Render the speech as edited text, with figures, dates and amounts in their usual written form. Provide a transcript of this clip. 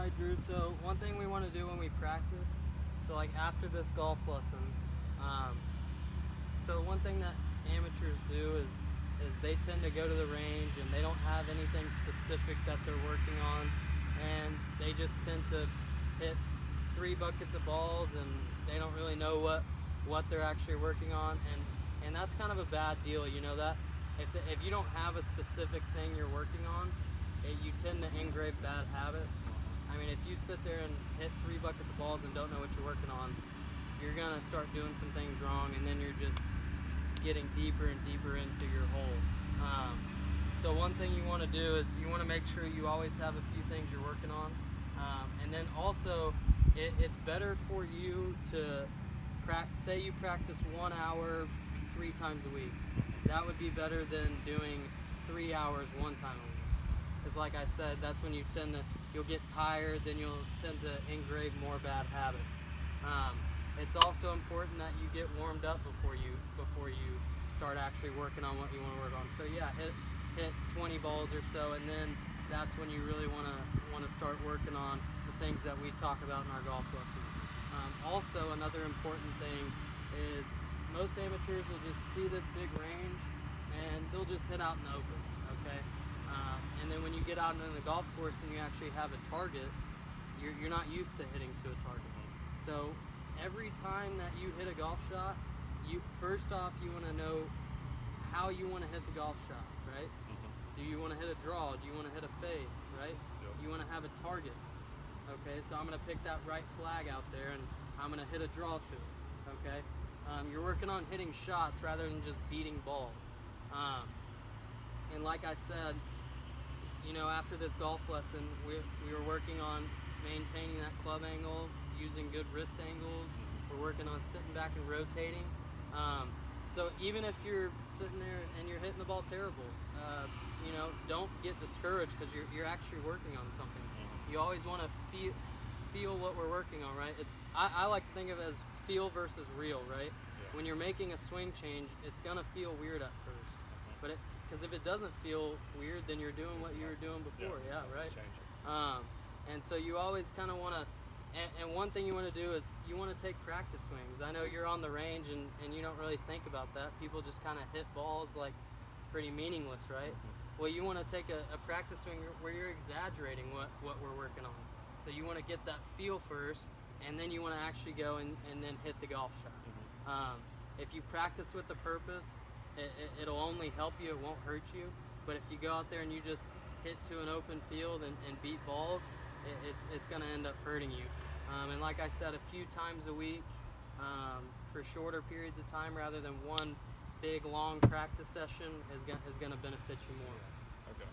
Hi Drew, so one thing we want to do when we practice, so like after this golf lesson, so one thing that amateurs do is they tend to go to the range and they don't have anything specific that they're working on, and they just tend to hit 3 buckets of balls and they don't really know what they're actually working on, and that's kind of a bad deal, you know that? If you don't have a specific thing you're working on, you tend to engrave bad habits. I mean, if you sit there and hit 3 buckets of balls and don't know what you're working on, you're going to start doing some things wrong, and then you're just getting deeper and deeper into your hole. So one thing you want to do is you want to make sure you always have a few things you're working on. And then also, it's better for you to say you practice 1 hour 3 times a week. That would be better than doing 3 hours 1 time a week. Because like I said, that's when you'll get tired, then you'll tend to engrave more bad habits. It's also important that you get warmed up before you start actually working on what you want to work on. So yeah, hit 20 balls or so, and then that's when you really want to start working on the things that we talk about in our golf lessons. Also, another important thing is most amateurs will just see this big range and they'll just hit out in the open, okay? And then when you get out into the golf course and you actually have a target, you're not used to hitting to a target. So every time that you hit a golf shot, first off you want to know how you want to hit the golf shot, right? Do you want to hit a draw? Do you want to hit a fade, right? Yep. You want to have a target. Okay, so I'm going to pick that right flag out there and I'm going to hit a draw to it, okay? You're working on hitting shots rather than just beating balls. And like I said, you know, after this golf lesson, we were working on maintaining that club angle, using good wrist angles. We're working on sitting back and rotating. So even if you're sitting there and you're hitting the ball terrible, you know, don't get discouraged because you're actually working on something. You always want to feel what we're working on, right? I like to think of it as feel versus real, right? Yeah. When you're making a swing change, it's gonna feel weird at first, but because if it doesn't feel weird, then you're doing what you were doing before. Yeah, right. And so you always kind of want to, and one thing you want to do is you want to take practice swings. I know you're on the range and you don't really think about that. People just kind of hit balls like pretty meaningless, right? Well, you want to take a practice swing where you're exaggerating what we're working on. So you want to get that feel first, and then you want to actually go and then hit the golf shot. If you practice with the purpose, it'll only help you, it won't hurt you. But if you go out there and you just hit to an open field and beat balls, it's going to end up hurting you. And like I said, a few times a week for shorter periods of time rather than one big long practice session is going to benefit you more. Okay.